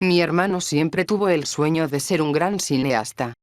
Mi hermano siempre tuvo el sueño de ser un gran cineasta.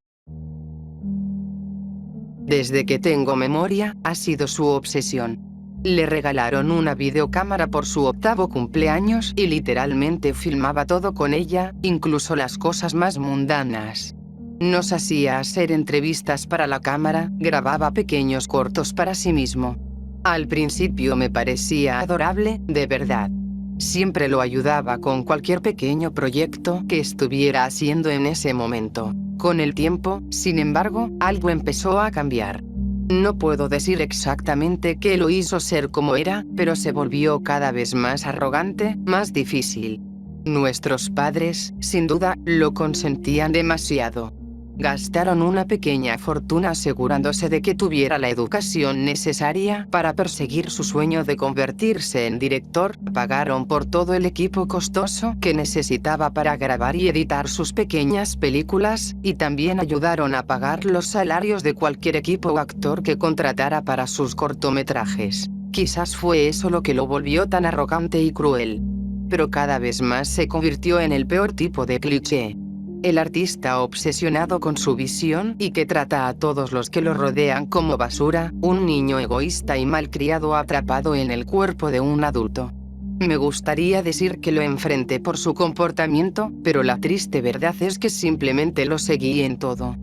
Desde que tengo memoria, ha sido su obsesión. Le regalaron una videocámara por su 8º cumpleaños y literalmente filmaba todo con ella, incluso las cosas más mundanas. Nos hacía hacer entrevistas para la cámara, grababa pequeños cortos para sí mismo. Al principio me parecía adorable, de verdad. Siempre lo ayudaba con cualquier pequeño proyecto que estuviera haciendo en ese momento. Con el tiempo, sin embargo, algo empezó a cambiar. No puedo decir exactamente qué lo hizo ser como era, pero se volvió cada vez más arrogante, más difícil. Nuestros padres, sin duda, lo consentían demasiado. Gastaron una pequeña fortuna asegurándose de que tuviera la educación necesaria para perseguir su sueño de convertirse en director. Pagaron por todo el equipo costoso que necesitaba para grabar y editar sus pequeñas películas, y también ayudaron a pagar los salarios de cualquier equipo o actor que contratara para sus cortometrajes. Quizás fue eso lo que lo volvió tan arrogante y cruel. Pero cada vez más se convirtió en el peor tipo de cliché. El artista obsesionado con su visión y que trata a todos los que lo rodean como basura, un niño egoísta y malcriado atrapado en el cuerpo de un adulto. Me gustaría decir que lo enfrenté por su comportamiento, pero la triste verdad es que simplemente lo seguí en todo.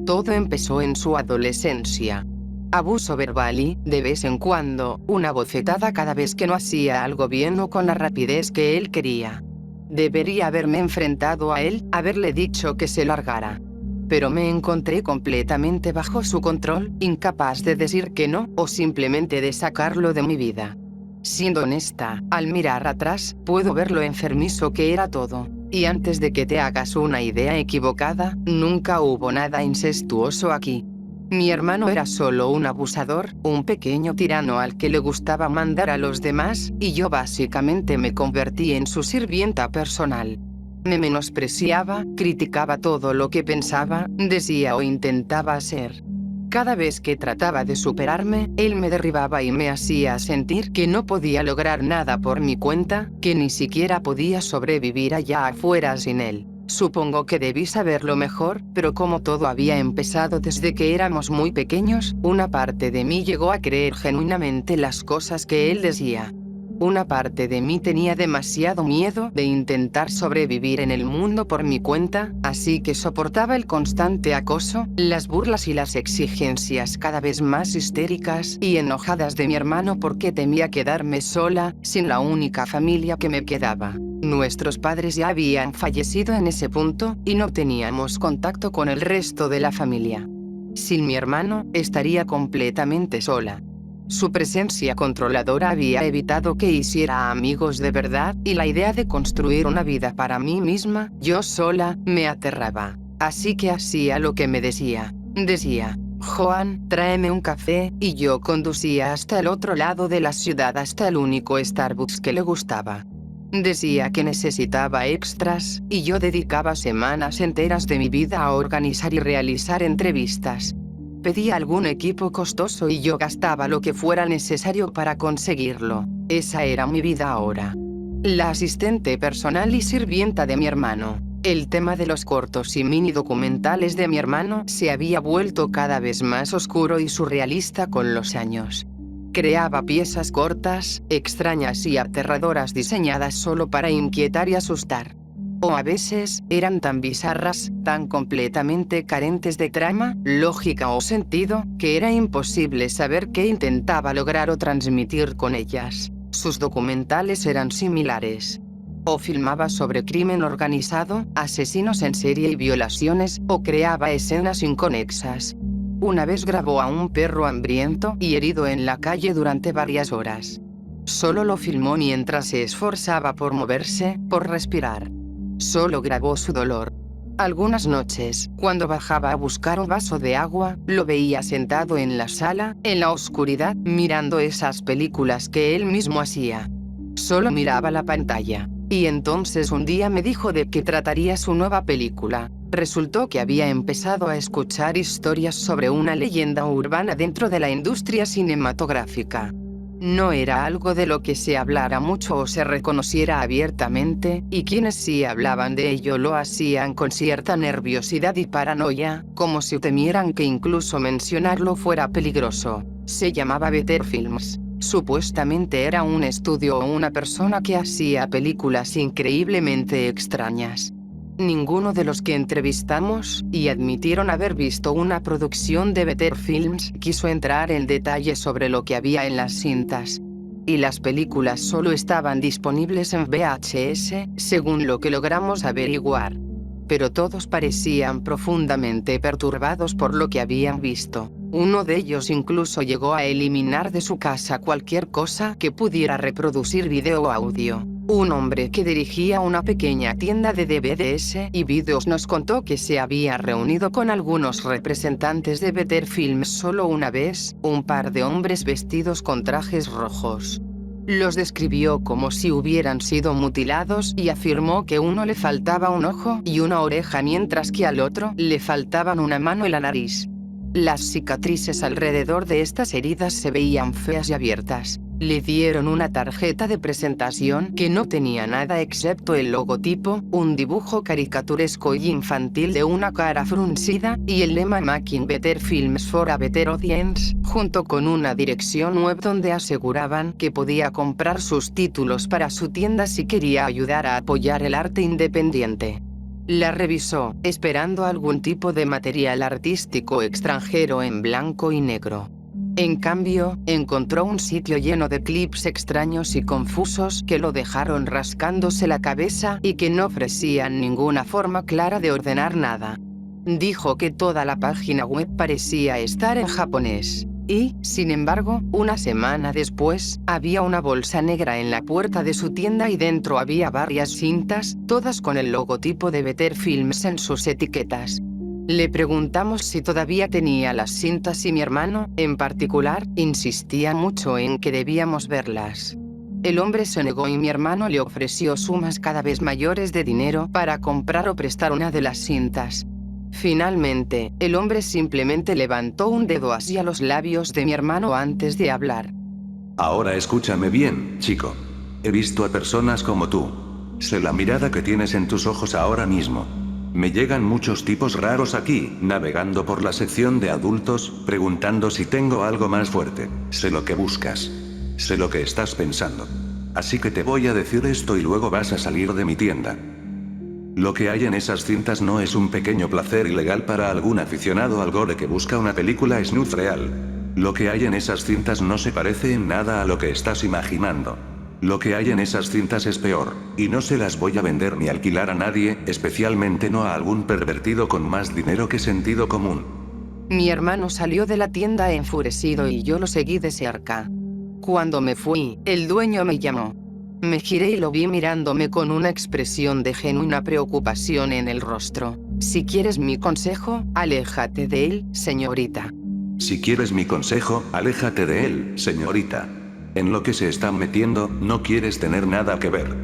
Todo empezó en su adolescencia. Abuso verbal y, de vez en cuando, una bofetada cada vez que no hacía algo bien o con la rapidez que él quería. Debería haberme enfrentado a él, haberle dicho que se largara. Pero me encontré completamente bajo su control, incapaz de decir que no, o simplemente de sacarlo de mi vida. Siendo honesta, al mirar atrás, puedo ver lo enfermizo que era todo. Y antes de que te hagas una idea equivocada, nunca hubo nada incestuoso aquí. Mi hermano era solo un abusador, un pequeño tirano al que le gustaba mandar a los demás, y yo básicamente me convertí en su sirvienta personal. Me menospreciaba, criticaba todo lo que pensaba, decía o intentaba hacer. Cada vez que trataba de superarme, él me derribaba y me hacía sentir que no podía lograr nada por mi cuenta, que ni siquiera podía sobrevivir allá afuera sin él. Supongo que debí saberlo mejor, pero como todo había empezado desde que éramos muy pequeños, una parte de mí llegó a creer genuinamente las cosas que él decía. Una parte de mí tenía demasiado miedo de intentar sobrevivir en el mundo por mi cuenta, así que soportaba el constante acoso, las burlas y las exigencias cada vez más histéricas y enojadas de mi hermano porque temía quedarme sola, sin la única familia que me quedaba. Nuestros padres ya habían fallecido en ese punto, y no teníamos contacto con el resto de la familia. Sin mi hermano, estaría completamente sola. Su presencia controladora había evitado que hiciera amigos de verdad, y la idea de construir una vida para mí misma, yo sola, me aterraba. Así que hacía lo que me decía. Decía: Joan, tráeme un café, y yo conducía hasta el otro lado de la ciudad hasta el único Starbucks que le gustaba. Decía que necesitaba extras, y yo dedicaba semanas enteras de mi vida a organizar y realizar entrevistas. Pedía algún equipo costoso y yo gastaba lo que fuera necesario para conseguirlo. Esa era mi vida ahora. La asistente personal y sirvienta de mi hermano. El tema de los cortos y mini documentales de mi hermano se había vuelto cada vez más oscuro y surrealista con los años. Creaba piezas cortas, extrañas y aterradoras diseñadas solo para inquietar y asustar. O a veces, eran tan bizarras, tan completamente carentes de trama, lógica o sentido, que era imposible saber qué intentaba lograr o transmitir con ellas. Sus documentales eran similares. O filmaba sobre crimen organizado, asesinos en serie y violaciones, o creaba escenas inconexas. Una vez grabó a un perro hambriento y herido en la calle durante varias horas. Solo lo filmó mientras se esforzaba por moverse, por respirar. Solo grabó su dolor. Algunas noches, cuando bajaba a buscar un vaso de agua, lo veía sentado en la sala, en la oscuridad, mirando esas películas que él mismo hacía. Solo miraba la pantalla. Y entonces un día me dijo de qué trataría su nueva película. Resultó que había empezado a escuchar historias sobre una leyenda urbana dentro de la industria cinematográfica. No era algo de lo que se hablara mucho o se reconociera abiertamente, y quienes sí hablaban de ello lo hacían con cierta nerviosidad y paranoia, como si temieran que incluso mencionarlo fuera peligroso. Se llamaba Better Films. Supuestamente era un estudio o una persona que hacía películas increíblemente extrañas. Ninguno de los que entrevistamos, y admitieron haber visto una producción de Better Films, quiso entrar en detalles sobre lo que había en las cintas. Y las películas solo estaban disponibles en VHS, según lo que logramos averiguar. Pero todos parecían profundamente perturbados por lo que habían visto. Uno de ellos incluso llegó a eliminar de su casa cualquier cosa que pudiera reproducir video o audio. Un hombre que dirigía una pequeña tienda de DVDs y vídeos nos contó que se había reunido con algunos representantes de Better Films solo una vez, un par de hombres vestidos con trajes rojos. Los describió como si hubieran sido mutilados y afirmó que uno le faltaba un ojo y una oreja mientras que al otro le faltaban una mano y la nariz. Las cicatrices alrededor de estas heridas se veían feas y abiertas. Le dieron una tarjeta de presentación que no tenía nada excepto el logotipo, un dibujo caricaturesco y infantil de una cara fruncida, y el lema Making Better Films for a Better Audience, junto con una dirección web donde aseguraban que podía comprar sus títulos para su tienda si quería ayudar a apoyar el arte independiente. La revisó, esperando algún tipo de material artístico extranjero en blanco y negro. En cambio, encontró un sitio lleno de clips extraños y confusos que lo dejaron rascándose la cabeza y que no ofrecían ninguna forma clara de ordenar nada. Dijo que toda la página web parecía estar en japonés. Y, sin embargo, una semana después, había una bolsa negra en la puerta de su tienda y dentro había varias cintas, todas con el logotipo de Better Films en sus etiquetas. Le preguntamos si todavía tenía las cintas y mi hermano, en particular, insistía mucho en que debíamos verlas. El hombre se negó y mi hermano le ofreció sumas cada vez mayores de dinero para comprar o prestar una de las cintas. Finalmente, el hombre simplemente levantó un dedo hacia los labios de mi hermano antes de hablar. Ahora escúchame bien, chico. He visto a personas como tú. Sé la mirada que tienes en tus ojos ahora mismo. Me llegan muchos tipos raros aquí, navegando por la sección de adultos, preguntando si tengo algo más fuerte. Sé lo que buscas. Sé lo que estás pensando. Así que te voy a decir esto y luego vas a salir de mi tienda. Lo que hay en esas cintas no es un pequeño placer ilegal para algún aficionado al gore que busca una película snuff real. Lo que hay en esas cintas no se parece en nada a lo que estás imaginando. Lo que hay en esas cintas es peor, y no se las voy a vender ni alquilar a nadie, especialmente no a algún pervertido con más dinero que sentido común. Mi hermano salió de la tienda enfurecido y yo lo seguí de cerca. Cuando me fui, el dueño me llamó. Me giré y lo vi mirándome con una expresión de genuina preocupación en el rostro. Si quieres mi consejo, aléjate de él, señorita. Si quieres mi consejo, aléjate de él, señorita. En lo que se está metiendo, no quieres tener nada que ver.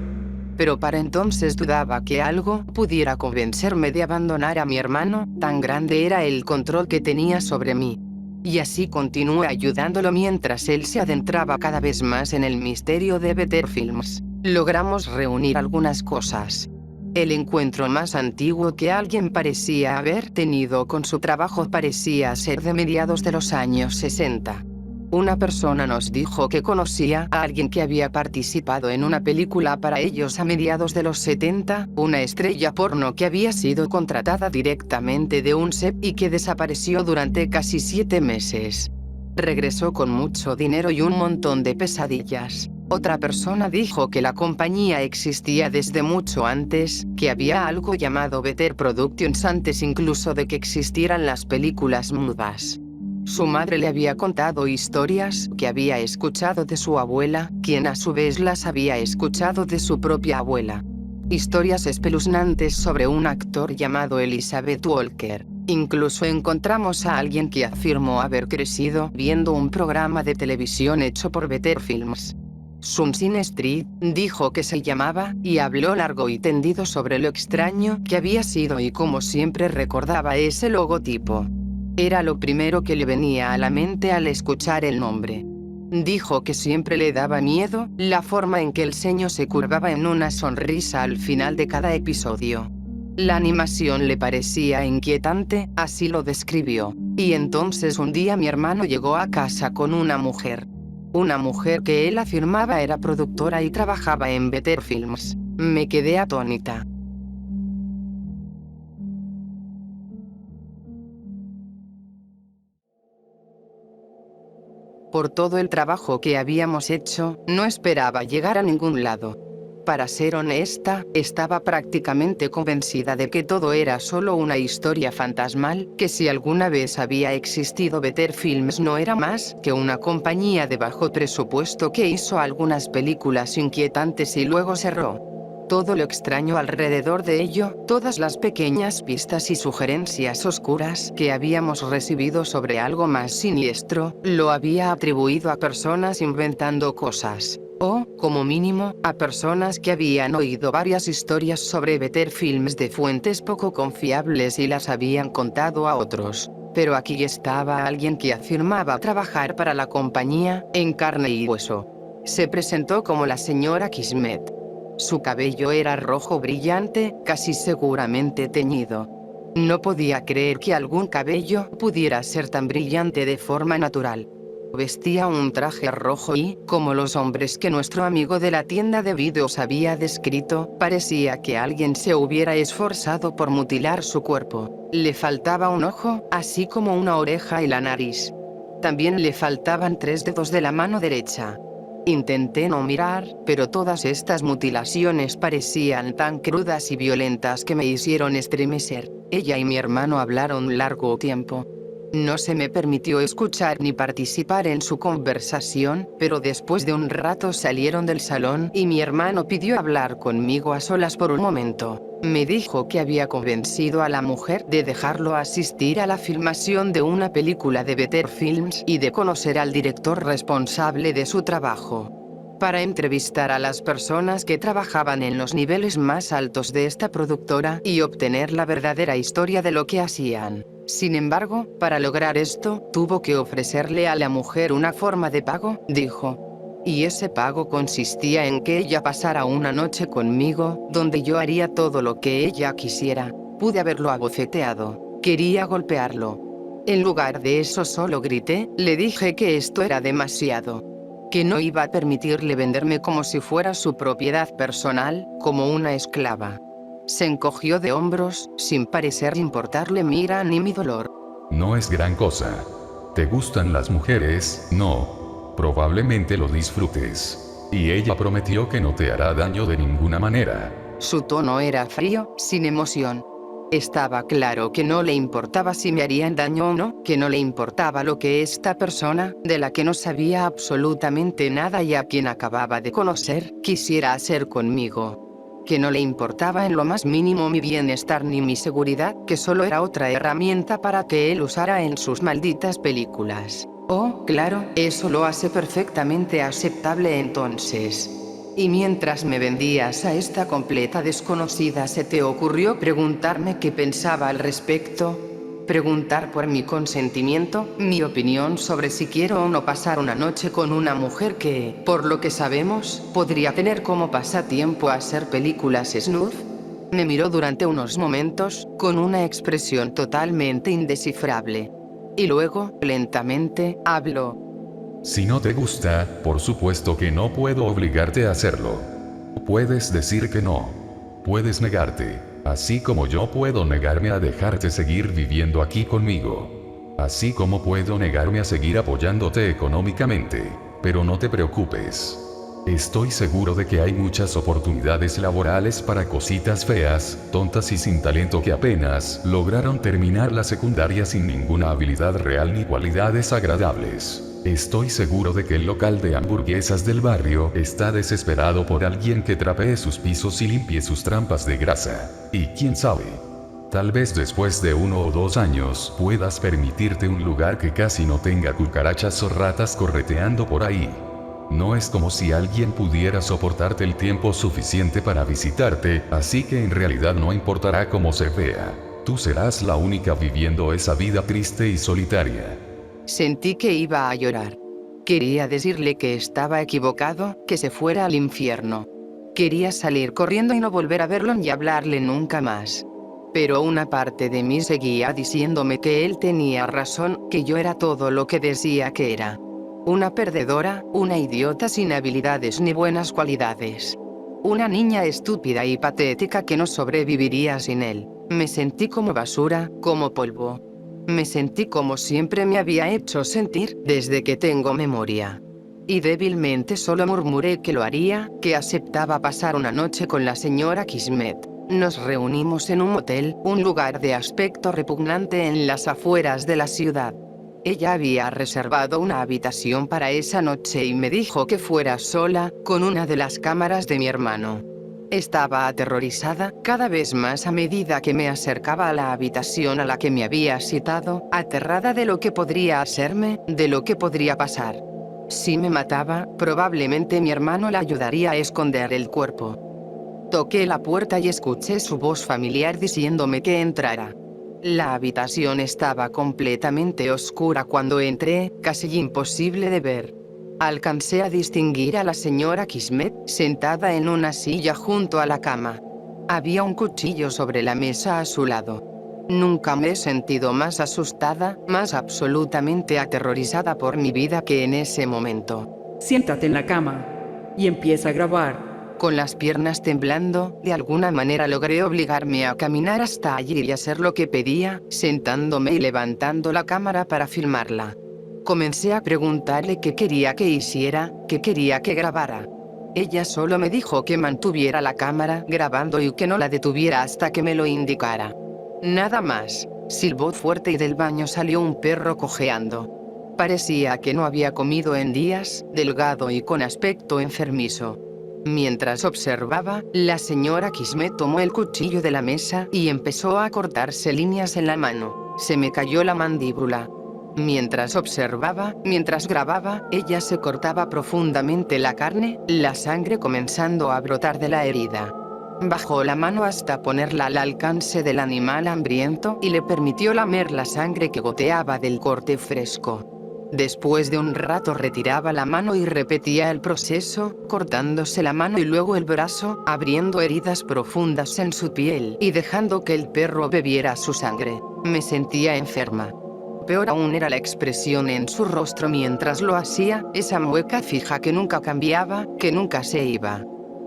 Pero para entonces dudaba que algo pudiera convencerme de abandonar a mi hermano, tan grande era el control que tenía sobre mí. Y así continué ayudándolo mientras él se adentraba cada vez más en el misterio de Better Films. Logramos reunir algunas cosas. El encuentro más antiguo que alguien parecía haber tenido con su trabajo parecía ser de mediados de los años 60. Una persona nos dijo que conocía a alguien que había participado en una película para ellos a mediados de los 70, una estrella porno que había sido contratada directamente de un set y que desapareció durante casi 7 meses. Regresó con mucho dinero y un montón de pesadillas. Otra persona dijo que la compañía existía desde mucho antes, que había algo llamado Better Productions antes incluso de que existieran las películas mudas. Su madre le había contado historias que había escuchado de su abuela, quien a su vez las había escuchado de su propia abuela. Historias espeluznantes sobre un actor llamado Elizabeth Walker. Incluso encontramos a alguien que afirmó haber crecido viendo un programa de televisión hecho por Better Films. Sunshine Street, dijo que se llamaba, y habló largo y tendido sobre lo extraño que había sido y como siempre recordaba ese logotipo. Era lo primero que le venía a la mente al escuchar el nombre. Dijo que siempre le daba miedo la forma en que el ceño se curvaba en una sonrisa al final de cada episodio. La animación le parecía inquietante, así lo describió. Y entonces un día mi hermano llegó a casa con una mujer. Una mujer que él afirmaba era productora y trabajaba en Better Films. Me quedé atónita. Por todo el trabajo que habíamos hecho, no esperaba llegar a ningún lado. Para ser honesta, estaba prácticamente convencida de que todo era solo una historia fantasmal, que si alguna vez había existido Better Films no era más que una compañía de bajo presupuesto que hizo algunas películas inquietantes y luego cerró. Todo lo extraño alrededor de ello, todas las pequeñas pistas y sugerencias oscuras que habíamos recibido sobre algo más siniestro, lo había atribuido a personas inventando cosas. O, como mínimo, a personas que habían oído varias historias sobre Better Films de fuentes poco confiables y las habían contado a otros. Pero aquí estaba alguien que afirmaba trabajar para la compañía, en carne y hueso. Se presentó como la señora Kismet. Su cabello era rojo brillante, casi seguramente teñido. No podía creer que algún cabello pudiera ser tan brillante de forma natural. Vestía un traje rojo y, como los hombres que nuestro amigo de la tienda de vídeos había descrito, parecía que alguien se hubiera esforzado por mutilar su cuerpo. Le faltaba un ojo, así como una oreja y la nariz. También le faltaban 3 dedos de la mano derecha. Intenté no mirar, pero todas estas mutilaciones parecían tan crudas y violentas que me hicieron estremecer. Ella y mi hermano hablaron largo tiempo. No se me permitió escuchar ni participar en su conversación, pero después de un rato salieron del salón y mi hermano pidió hablar conmigo a solas por un momento. Me dijo que había convencido a la mujer de dejarlo asistir a la filmación de una película de Better Films y de conocer al director responsable de su trabajo. Para entrevistar a las personas que trabajaban en los niveles más altos de esta productora y obtener la verdadera historia de lo que hacían. Sin embargo, para lograr esto, tuvo que ofrecerle a la mujer una forma de pago, dijo. Y ese pago consistía en que ella pasara una noche conmigo, donde yo haría todo lo que ella quisiera. Pude haberlo abofeteado. Quería golpearlo. En lugar de eso solo grité, le dije que esto era demasiado. Que no iba a permitirle venderme como si fuera su propiedad personal, como una esclava. Se encogió de hombros, sin parecer importarle mi ira ni mi dolor. No es gran cosa. ¿Te gustan las mujeres? No. Probablemente lo disfrutes. Y ella prometió que no te hará daño de ninguna manera. Su tono era frío, sin emoción. Estaba claro que no le importaba si me harían daño o no, que no le importaba lo que esta persona, de la que no sabía absolutamente nada y a quien acababa de conocer, quisiera hacer conmigo. Que no le importaba en lo más mínimo mi bienestar ni mi seguridad, que solo era otra herramienta para que él usara en sus malditas películas. Oh, claro, eso lo hace perfectamente aceptable entonces. Y mientras me vendías a esta completa desconocida, ¿se te ocurrió preguntarme qué pensaba al respecto? Preguntar por mi consentimiento, mi opinión sobre si quiero o no pasar una noche con una mujer que, por lo que sabemos, podría tener como pasatiempo hacer películas snuff. Me miró durante unos momentos, con una expresión totalmente indescifrable. Y luego, lentamente, habló. Si no te gusta, por supuesto que no puedo obligarte a hacerlo. Puedes decir que no. Puedes negarte. Así como yo puedo negarme a dejarte seguir viviendo aquí conmigo. Así como puedo negarme a seguir apoyándote económicamente. Pero no te preocupes. Estoy seguro de que hay muchas oportunidades laborales para cositas feas, tontas y sin talento que apenas lograron terminar la secundaria sin ninguna habilidad real ni cualidades agradables. Estoy seguro de que el local de hamburguesas del barrio está desesperado por alguien que trapee sus pisos y limpie sus trampas de grasa. Y quién sabe, tal vez después de 1 o 2 años puedas permitirte un lugar que casi no tenga cucarachas o ratas correteando por ahí. No es como si alguien pudiera soportarte el tiempo suficiente para visitarte, así que en realidad no importará cómo se vea. Tú serás la única viviendo esa vida triste y solitaria. Sentí que iba a llorar. Quería decirle que estaba equivocado, que se fuera al infierno. Quería salir corriendo y no volver a verlo ni hablarle nunca más. Pero una parte de mí seguía diciéndome que él tenía razón, que yo era todo lo que decía que era. Una perdedora, una idiota sin habilidades ni buenas cualidades. Una niña estúpida y patética que no sobreviviría sin él. Me sentí como basura, como polvo. Me sentí como siempre me había hecho sentir, desde que tengo memoria. Y débilmente solo murmuré que lo haría, que aceptaba pasar una noche con la señora Kismet. Nos reunimos en un motel, un lugar de aspecto repugnante en las afueras de la ciudad. Ella había reservado una habitación para esa noche y me dijo que fuera sola, con una de las cámaras de mi hermano. Estaba aterrorizada, cada vez más a medida que me acercaba a la habitación a la que me había citado, aterrada de lo que podría hacerme, de lo que podría pasar. Si me mataba, probablemente mi hermano la ayudaría a esconder el cuerpo. Toqué la puerta y escuché su voz familiar diciéndome que entrara. La habitación estaba completamente oscura cuando entré, casi imposible de ver. Alcancé a distinguir a la señora Kismet, sentada en una silla junto a la cama. Había un cuchillo sobre la mesa a su lado. Nunca me he sentido más asustada, más absolutamente aterrorizada por mi vida que en ese momento. Siéntate en la cama y empieza a grabar. Con las piernas temblando, de alguna manera logré obligarme a caminar hasta allí y hacer lo que pedía, sentándome y levantando la cámara para filmarla. Comencé a preguntarle qué quería que hiciera, qué quería que grabara. Ella solo me dijo que mantuviera la cámara grabando y que no la detuviera hasta que me lo indicara. Nada más. Silbó fuerte y del baño salió un perro cojeando. Parecía que no había comido en días, delgado y con aspecto enfermizo. Mientras observaba, la señora Kismet tomó el cuchillo de la mesa y empezó a cortarse líneas en la mano. Se me cayó la mandíbula. Mientras observaba, mientras grababa, ella se cortaba profundamente la carne, la sangre comenzando a brotar de la herida. Bajó la mano hasta ponerla al alcance del animal hambriento y le permitió lamer la sangre que goteaba del corte fresco. Después de un rato retiraba la mano y repetía el proceso, cortándose la mano y luego el brazo, abriendo heridas profundas en su piel y dejando que el perro bebiera su sangre. Me sentía enferma. Peor aún era la expresión en su rostro mientras lo hacía, esa mueca fija que nunca cambiaba, que nunca se iba.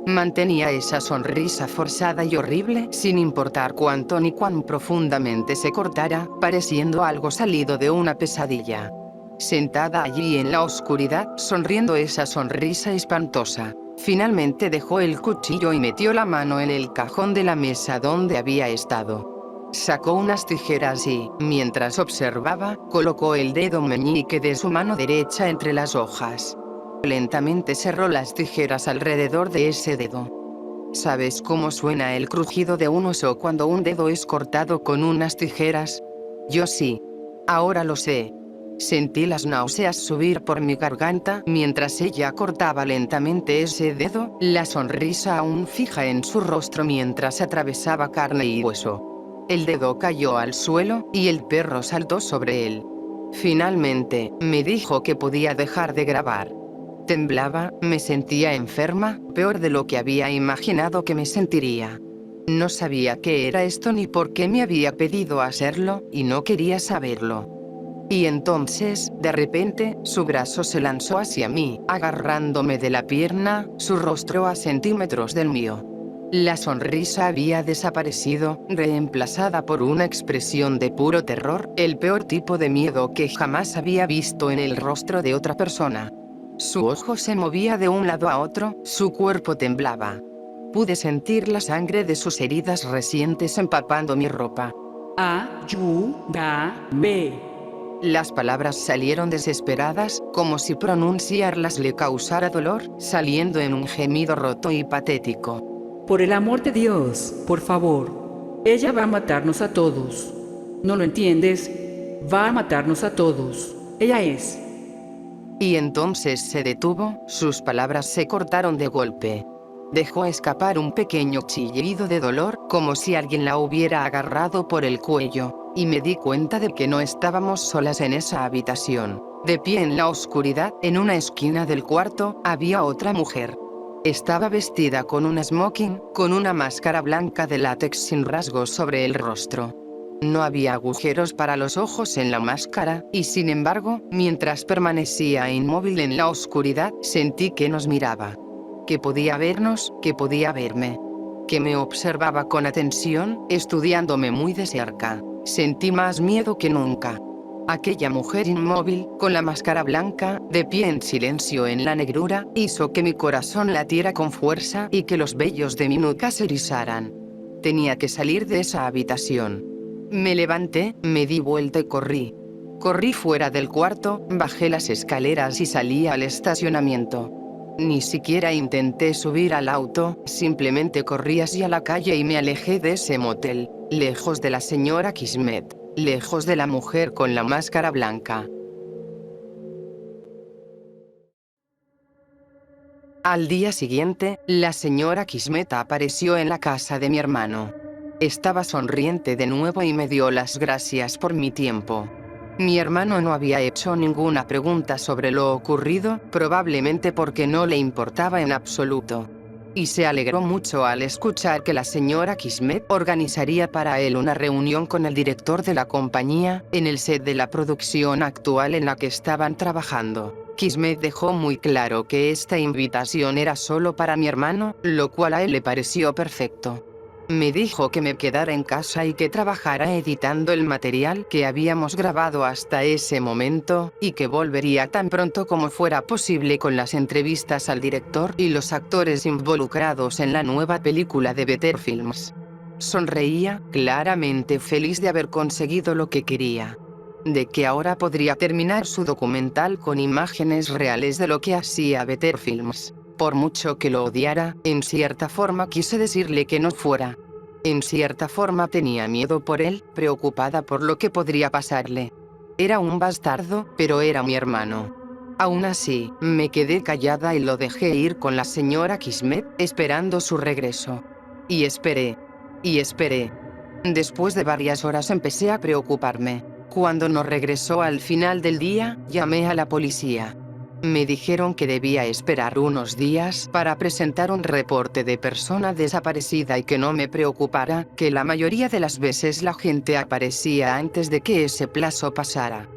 Mantenía esa sonrisa forzada y horrible, sin importar cuánto ni cuán profundamente se cortara, pareciendo algo salido de una pesadilla. Sentada allí en la oscuridad, sonriendo esa sonrisa espantosa. Finalmente dejó el cuchillo y metió la mano en el cajón de la mesa donde había estado. Sacó unas tijeras y, mientras observaba, colocó el dedo meñique de su mano derecha entre las hojas. Lentamente cerró las tijeras alrededor de ese dedo. ¿Sabes cómo suena el crujido de un oso cuando un dedo es cortado con unas tijeras? Yo sí. Ahora lo sé. Sentí las náuseas subir por mi garganta mientras ella cortaba lentamente ese dedo, la sonrisa aún fija en su rostro mientras atravesaba carne y hueso. El dedo cayó al suelo y el perro saltó sobre él. Finalmente, me dijo que podía dejar de grabar. Temblaba, me sentía enferma, peor de lo que había imaginado que me sentiría. No sabía qué era esto ni por qué me había pedido hacerlo, y no quería saberlo. Y entonces, de repente, su brazo se lanzó hacia mí, agarrándome de la pierna, su rostro a centímetros del mío. La sonrisa había desaparecido, reemplazada por una expresión de puro terror, el peor tipo de miedo que jamás había visto en el rostro de otra persona. Su ojo se movía de un lado a otro, su cuerpo temblaba. Pude sentir la sangre de sus heridas recientes empapando mi ropa. Ayúdame. Las palabras salieron desesperadas, como si pronunciarlas le causara dolor, saliendo en un gemido roto y patético. Por el amor de Dios, por favor. Ella va a matarnos a todos. ¿No lo entiendes? Va a matarnos a todos. Ella es. Y entonces se detuvo, sus palabras se cortaron de golpe. Dejó escapar un pequeño chillido de dolor, como si alguien la hubiera agarrado por el cuello, y me di cuenta de que no estábamos solas en esa habitación. De pie en la oscuridad, en una esquina del cuarto, había otra mujer. Estaba vestida con un smoking, con una máscara blanca de látex sin rasgos sobre el rostro. No había agujeros para los ojos en la máscara, y sin embargo, mientras permanecía inmóvil en la oscuridad, sentí que nos miraba. Que podía vernos, que podía verme. Que me observaba con atención, estudiándome muy de cerca. Sentí más miedo que nunca. Aquella mujer inmóvil, con la máscara blanca, de pie en silencio en la negrura, hizo que mi corazón latiera con fuerza y que los vellos de mi nuca se erizaran. Tenía que salir de esa habitación. Me levanté, me di vuelta y corrí. Corrí fuera del cuarto, bajé las escaleras y salí al estacionamiento. Ni siquiera intenté subir al auto, simplemente corrí hacia la calle y me alejé de ese motel, lejos de la señora Kismet, lejos de la mujer con la máscara blanca. Al día siguiente, la señora Kismet apareció en la casa de mi hermano. Estaba sonriente de nuevo y me dio las gracias por mi tiempo. Mi hermano no había hecho ninguna pregunta sobre lo ocurrido, probablemente porque no le importaba en absoluto. Y se alegró mucho al escuchar que la señora Kismet organizaría para él una reunión con el director de la compañía, en el set de la producción actual en la que estaban trabajando. Kismet dejó muy claro que esta invitación era solo para mi hermano, lo cual a él le pareció perfecto. Me dijo que me quedara en casa y que trabajara editando el material que habíamos grabado hasta ese momento, y que volvería tan pronto como fuera posible con las entrevistas al director y los actores involucrados en la nueva película de Better Films. Sonreía, claramente feliz de haber conseguido lo que quería. De que ahora podría terminar su documental con imágenes reales de lo que hacía Better Films. Por mucho que lo odiara, en cierta forma quise decirle que no fuera. En cierta forma tenía miedo por él, preocupada por lo que podría pasarle. Era un bastardo, pero era mi hermano. Aún así, me quedé callada y lo dejé ir con la señora Kismet, esperando su regreso. Y esperé. Y esperé. Después de varias horas empecé a preocuparme. Cuando no regresó al final del día, llamé a la policía. Me dijeron que debía esperar unos días para presentar un reporte de persona desaparecida y que no me preocupara, que la mayoría de las veces la gente aparecía antes de que ese plazo pasara.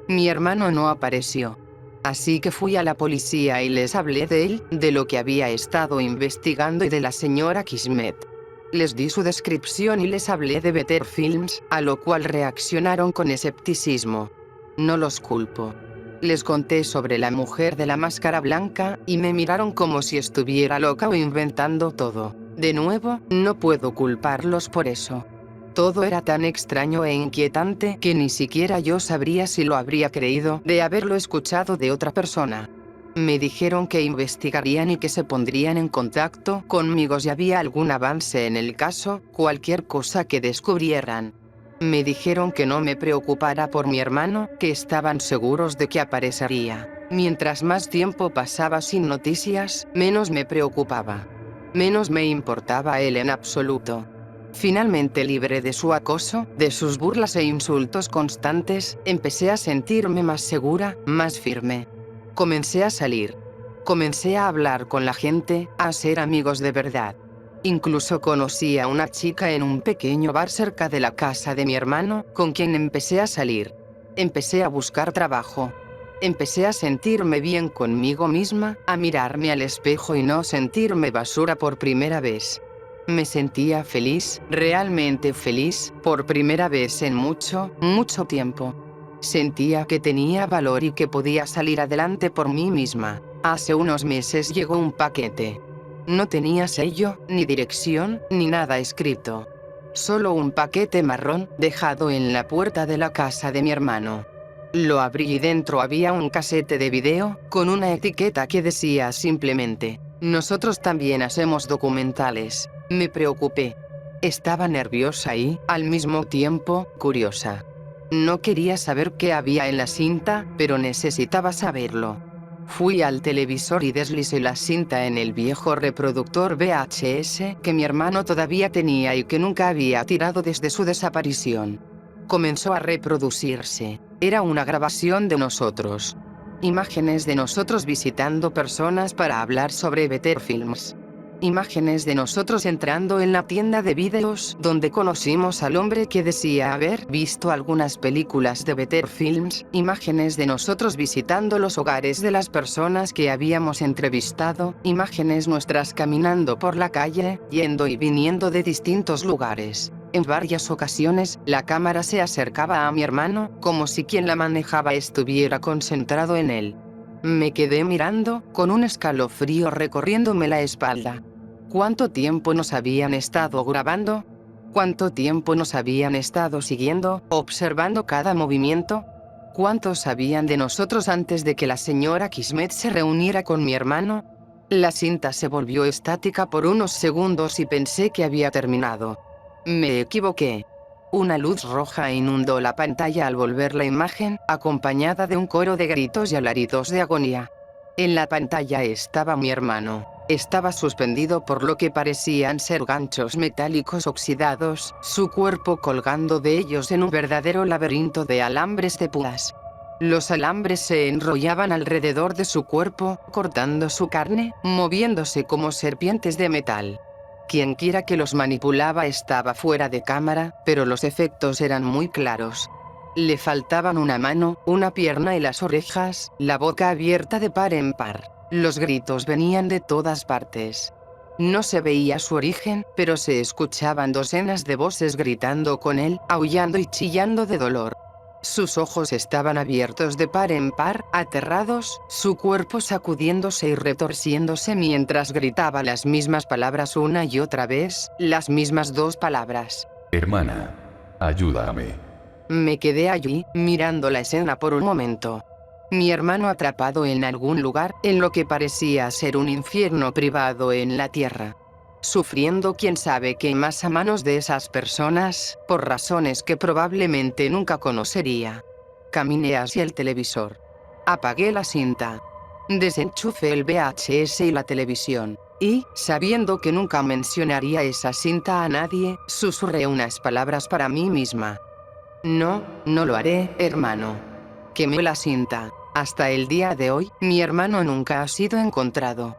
Mi hermano no apareció. Así que fui a la policía y les hablé de él, de lo que había estado investigando y de la señora Kismet. Les di su descripción y les hablé de Better Films, a lo cual reaccionaron con escepticismo. No los culpo. Les conté sobre la mujer de la máscara blanca, y me miraron como si estuviera loca o inventando todo. De nuevo, no puedo culparlos por eso. Todo era tan extraño e inquietante que ni siquiera yo sabría si lo habría creído de haberlo escuchado de otra persona. Me dijeron que investigarían y que se pondrían en contacto conmigo si había algún avance en el caso, cualquier cosa que descubrieran. Me dijeron que no me preocupara por mi hermano, que estaban seguros de que aparecería. Mientras más tiempo pasaba sin noticias, menos me preocupaba. Menos me importaba él en absoluto. Finalmente libre de su acoso, de sus burlas e insultos constantes, empecé a sentirme más segura, más firme. Comencé a salir. Comencé a hablar con la gente, a ser amigos de verdad. Incluso conocí a una chica en un pequeño bar cerca de la casa de mi hermano, con quien empecé a salir. Empecé a buscar trabajo. Empecé a sentirme bien conmigo misma, a mirarme al espejo y no sentirme basura por primera vez. Me sentía feliz, realmente feliz, por primera vez en mucho, mucho tiempo. Sentía que tenía valor y que podía salir adelante por mí misma. Hace unos meses llegó un paquete. No tenía sello, ni dirección, ni nada escrito. Solo un paquete marrón, dejado en la puerta de la casa de mi hermano. Lo abrí y dentro había un casete de video, con una etiqueta que decía simplemente: "Nosotros también hacemos documentales". Me preocupé. Estaba nerviosa y, al mismo tiempo, curiosa. No quería saber qué había en la cinta, pero necesitaba saberlo. Fui al televisor y deslicé la cinta en el viejo reproductor VHS que mi hermano todavía tenía y que nunca había tirado desde su desaparición. Comenzó a reproducirse. Era una grabación de nosotros. Imágenes de nosotros visitando personas para hablar sobre Better Films. Imágenes de nosotros entrando en la tienda de vídeos donde conocimos al hombre que decía haber visto algunas películas de Better Films. Imágenes de nosotros visitando los hogares de las personas que habíamos entrevistado. Imágenes nuestras caminando por la calle, yendo y viniendo de distintos lugares. En varias ocasiones, la cámara se acercaba a mi hermano, como si quien la manejaba estuviera concentrado en él. Me quedé mirando, con un escalofrío recorriéndome la espalda. ¿Cuánto tiempo nos habían estado grabando? ¿Cuánto tiempo nos habían estado siguiendo, observando cada movimiento? ¿Cuántos sabían de nosotros antes de que la señora Kismet se reuniera con mi hermano? La cinta se volvió estática por unos segundos y pensé que había terminado. Me equivoqué. Una luz roja inundó la pantalla al volver la imagen, acompañada de un coro de gritos y alaridos de agonía. En la pantalla estaba mi hermano. Estaba suspendido por lo que parecían ser ganchos metálicos oxidados, su cuerpo colgando de ellos en un verdadero laberinto de alambres de púas. Los alambres se enrollaban alrededor de su cuerpo, cortando su carne, moviéndose como serpientes de metal. Quienquiera que los manipulaba estaba fuera de cámara, pero los efectos eran muy claros. Le faltaban una mano, una pierna y las orejas, la boca abierta de par en par. Los gritos venían de todas partes. No se veía su origen, pero se escuchaban docenas de voces gritando con él, aullando y chillando de dolor. Sus ojos estaban abiertos de par en par, aterrados, su cuerpo sacudiéndose y retorciéndose mientras gritaba las mismas palabras una y otra vez, las mismas dos palabras. Hermana, ayúdame. Me quedé allí, mirando la escena por un momento. Mi hermano atrapado en algún lugar, en lo que parecía ser un infierno privado en la tierra. Sufriendo quién sabe qué más a manos de esas personas, por razones que probablemente nunca conocería. Caminé hacia el televisor. Apagué la cinta. Desenchufé el VHS y la televisión. Y, sabiendo que nunca mencionaría esa cinta a nadie, susurré unas palabras para mí misma. No, no lo haré, hermano. Quemé la cinta. Hasta el día de hoy, mi hermano nunca ha sido encontrado.